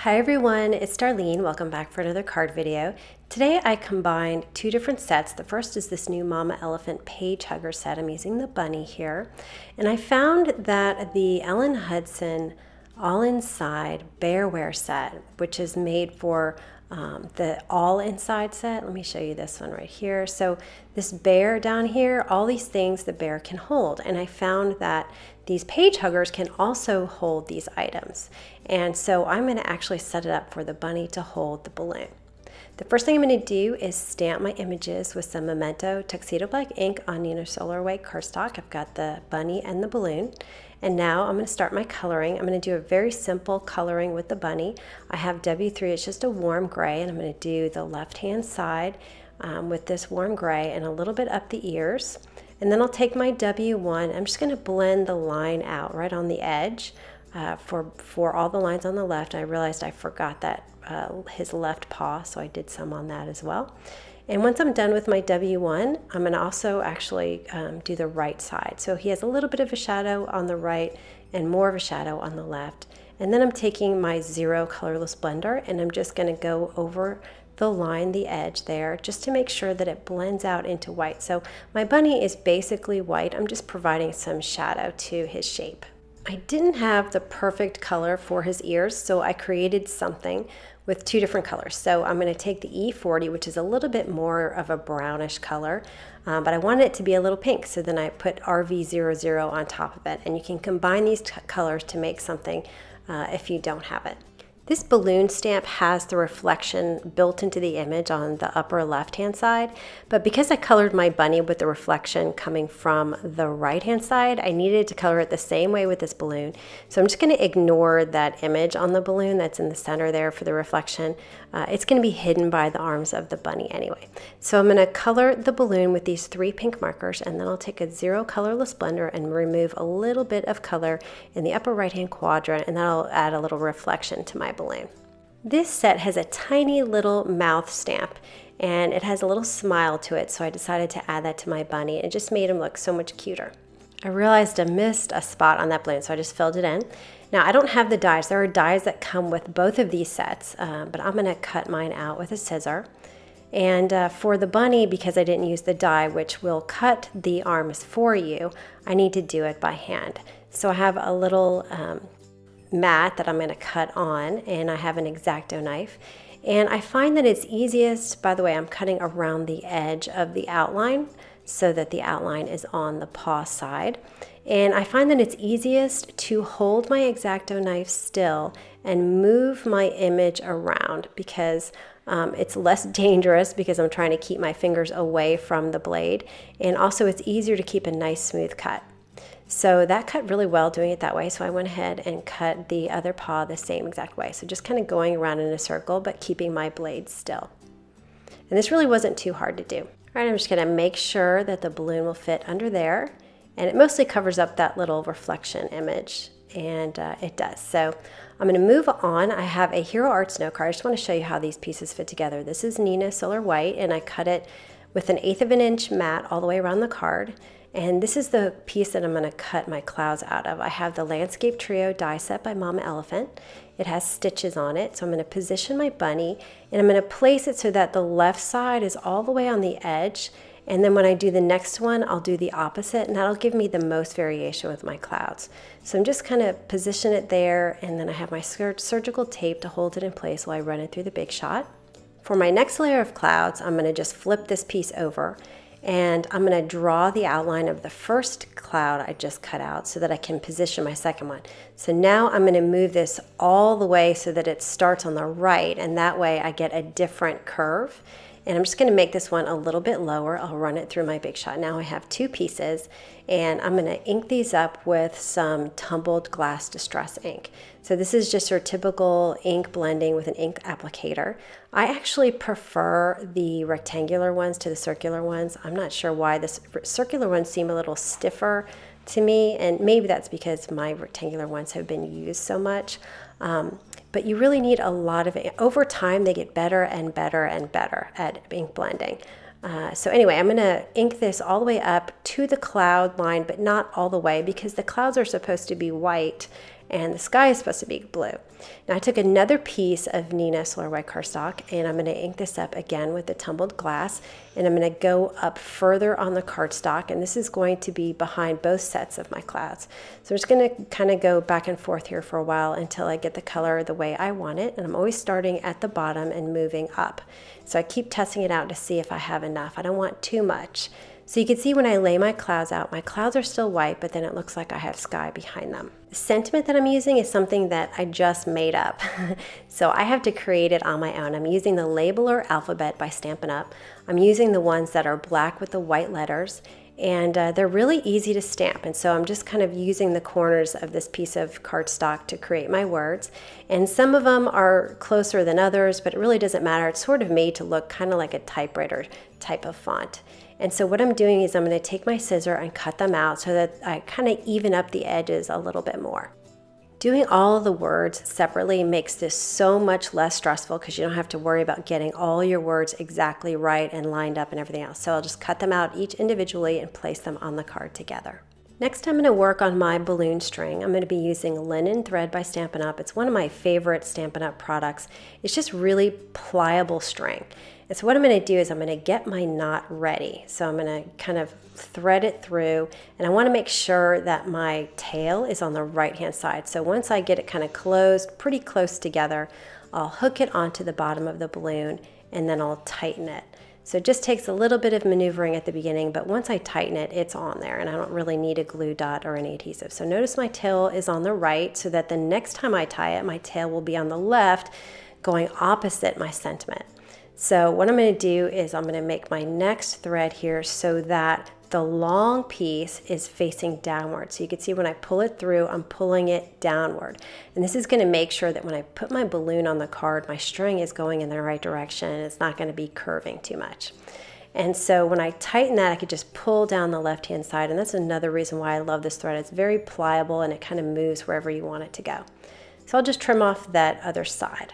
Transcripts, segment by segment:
Hi everyone, it's Darlene. Welcome back for another card video. Today I combined two different sets. The first is this new Mama Elephant Page Hugger set. I'm using the bunny here. And I found that the Ellen Hudson All Inside Bear Wear set, which is made for the All Inside set. Let me show you this one right here. So this bear down here, all these things the bear can hold. And I found that these page huggers can also hold these items. And so I'm going to actually set it up for the bunny to hold the balloon. The first thing I'm going to do is stamp my images with some Memento Tuxedo Black ink on Neenah Solar White cardstock. I've got the bunny and the balloon. And now I'm going to start my coloring. I'm going to do a very simple coloring with the bunny. I have W3, it's just a warm gray, and I'm going to do the left-hand side with this warm gray and a little bit up the ears. And then I'll take my W1, I'm just going to blend the line out right on the edge for all the lines on the left. I realized I forgot that his left paw, so I did some on that as well. And once I'm done with my W1, I'm going to also actually do the right side. So he has a little bit of a shadow on the right and more of a shadow on the left. And then I'm taking my 0 colorless blender and I'm just going to go over the line, the edge there, just to make sure that it blends out into white. So my bunny is basically white. I'm just providing some shadow to his shape. I didn't have the perfect color for his ears, so I created something with two different colors. So I'm going to take the E40, which is a little bit more of a brownish color, but I wanted it to be a little pink, so then I put RV00 on top of it. And you can combine these colors to make something if you don't have it. This balloon stamp has the reflection built into the image on the upper left-hand side, but because I colored my bunny with the reflection coming from the right-hand side, I needed to color it the same way with this balloon. So I'm just going to ignore that image on the balloon that's in the center there for the reflection. It's going to be hidden by the arms of the bunny anyway. So I'm going to color the balloon with these 3 pink markers, and then I'll take a 0 colorless blender and remove a little bit of color in the upper right-hand quadrant, and that'll add a little reflection to my balloon. This set has a tiny little mouth stamp and it has a little smile to it, so I decided to add that to my bunny. It just made him look so much cuter. I realized I missed a spot on that balloon, so I just filled it in. Now I don't have the dies. There are dies that come with both of these sets, but I'm going to cut mine out with a scissor. And for the bunny, because I didn't use the die, which will cut the arms for you, I need to do it by hand. So I have a little mat that I'm going to cut on, and I have an X-Acto knife, and I find that it's easiest, by the way, I'm cutting around the edge of the outline so that the outline is on the paw side, and I find that it's easiest to hold my X-Acto knife still and move my image around because it's less dangerous because I'm trying to keep my fingers away from the blade, and also it's easier to keep a nice smooth cut. So that cut really well doing it that way, so I went ahead and cut the other paw the same exact way. So just kind of going around in a circle, but keeping my blade still. And this really wasn't too hard to do. All right, I'm just gonna make sure that the balloon will fit under there, and it mostly covers up that little reflection image, and it does. So I'm gonna move on. I have a Hero Arts note card. I just wanna show you how these pieces fit together. This is Neenah Solar White, and I cut it with an 1/8 of an inch mat all the way around the card. And this is the piece that I'm going to cut my clouds out of. I have the Landscape Trio die set by Mama Elephant. It has stitches on it, so I'm going to position my bunny and I'm going to place it so that the left side is all the way on the edge, and then when I do the next one I'll do the opposite, and that'll give me the most variation with my clouds. So I'm just kind of position it there, and then I have my surgical tape to hold it in place while I run it through the Big Shot. For my next layer of clouds, I'm going to just flip this piece over, and I'm going to draw the outline of the first cloud I just cut out so that I can position my second one. So now I'm going to move this all the way so that it starts on the right, and that way I get a different curve. And I'm just going to make this one a little bit lower. I'll run it through my Big Shot. Now I have 2 pieces, and I'm going to ink these up with some tumbled glass distress ink. So this is just your typical ink blending with an ink applicator. I actually prefer the rectangular ones to the circular ones. I'm not sure why. The circular ones seem a little stiffer to me, and maybe that's because my rectangular ones have been used so much. But you really need a lot of it. Over time, they get better and better and better at ink blending. So anyway, I'm going to ink this all the way up to the cloud line, but not all the way because the clouds are supposed to be white and the sky is supposed to be blue. Now I took another piece of Neenah Solar White cardstock, and I'm going to ink this up again with the tumbled glass, and I'm going to go up further on the cardstock, and this is going to be behind both sets of my clouds. So I'm just going to kind of go back and forth here for a while until I get the color the way I want it, and I'm always starting at the bottom and moving up. So I keep testing it out to see if I have enough. I don't want too much. So you can see when I lay my clouds out, my clouds are still white, but then it looks like I have sky behind them. The sentiment that I'm using is something that I just made up. So I have to create it on my own. I'm using the Labeler Alphabet by Stampin' Up. I'm using the ones that are black with the white letters, and they're really easy to stamp. And so I'm just kind of using the corners of this piece of cardstock to create my words. And some of them are closer than others, but it really doesn't matter. It's sort of made to look kind of like a typewriter type of font. And so what I'm doing is I'm going to take my scissor and cut them out so that I kind of even up the edges a little bit more. Doing all of the words separately makes this so much less stressful because you don't have to worry about getting all your words exactly right and lined up and everything else. So I'll just cut them out each individually and place them on the card together. Next, I'm going to work on my balloon string. I'm going to be using Linen Thread by Stampin' Up. It's one of my favorite Stampin' Up products. It's just really pliable string. And so what I'm going to do is I'm going to get my knot ready. So I'm going to kind of thread it through, and I want to make sure that my tail is on the right hand side. So once I get it kind of closed, pretty close together, I'll hook it onto the bottom of the balloon, and then I'll tighten it. So it just takes a little bit of maneuvering at the beginning, but once I tighten it, it's on there, and I don't really need a glue dot or any adhesive. So notice my tail is on the right, so that the next time I tie it, my tail will be on the left, going opposite my sentiment. So what I'm going to do is I'm going to make my next thread here so that the long piece is facing downward. So you can see when I pull it through, I'm pulling it downward. And this is going to make sure that when I put my balloon on the card, my string is going in the right direction and it's not going to be curving too much. And so when I tighten that, I could just pull down the left-hand side, and that's another reason why I love this thread. It's very pliable and it kind of moves wherever you want it to go. So I'll just trim off that other side.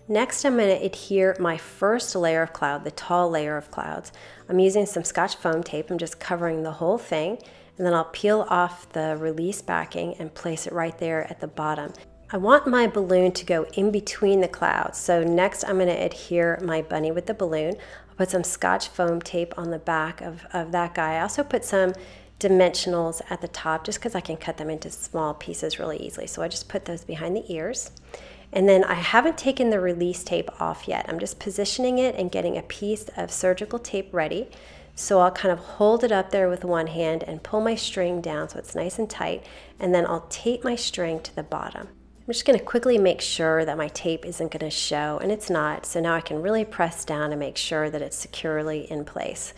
Next, I'm going to adhere my first layer of cloud, the tall layer of clouds. I'm using some Scotch foam tape. I'm just covering the whole thing, and then I'll peel off the release backing and place it right there at the bottom. I want my balloon to go in between the clouds. So next I'm going to adhere my bunny with the balloon. I'll put some Scotch foam tape on the back of that guy. I also put some dimensionals at the top just because I can cut them into small pieces really easily. So I just put those behind the ears. And then I haven't taken the release tape off yet. I'm just positioning it and getting a piece of surgical tape ready. So I'll kind of hold it up there with one hand and pull my string down so it's nice and tight, and then I'll tape my string to the bottom. I'm just going to quickly make sure that my tape isn't going to show, and it's not. So now I can really press down and make sure that it's securely in place.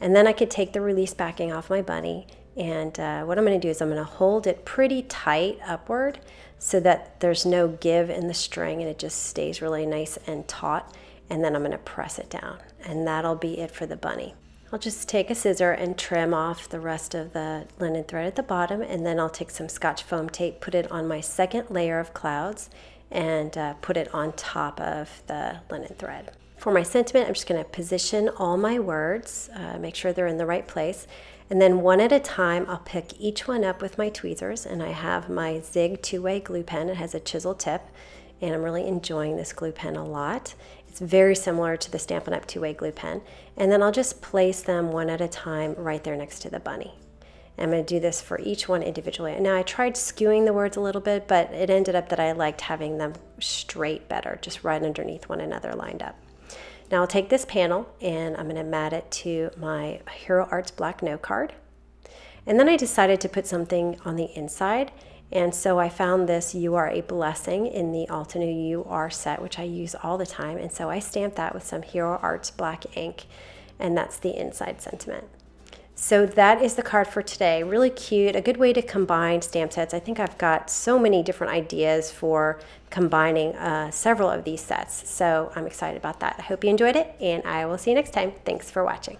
And then I could take the release backing off my bunny, and what I'm going to do is I'm going to hold it pretty tight upward so that there's no give in the string and it just stays really nice and taut, and then I'm going to press it down, and that'll be it for the bunny. I'll just take a scissor and trim off the rest of the linen thread at the bottom, and then I'll take some Scotch foam tape, put it on my second layer of clouds, and put it on top of the linen thread. For my sentiment, I'm just going to position all my words, make sure they're in the right place, and then one at a time I'll pick each one up with my tweezers, and I have my Zig 2-way glue pen. It has a chisel tip, and I'm really enjoying this glue pen a lot. It's very similar to the Stampin' Up! 2-way glue pen. And then I'll just place them one at a time right there next to the bunny. And I'm going to do this for each one individually. Now I tried skewing the words a little bit, but it ended up that I liked having them straight better, just right underneath one another lined up. Now I'll take this panel and I'm going to mat it to my Hero Arts black note card. And then I decided to put something on the inside. And so I found this You Are a Blessing in the Altenew You Are set, which I use all the time. And so I stamped that with some Hero Arts black ink, and that's the inside sentiment. So that is the card for today. Really cute, a good way to combine stamp sets. I think I've got so many different ideas for combining several of these sets. So I'm excited about that. I hope you enjoyed it, and I will see you next time. Thanks for watching.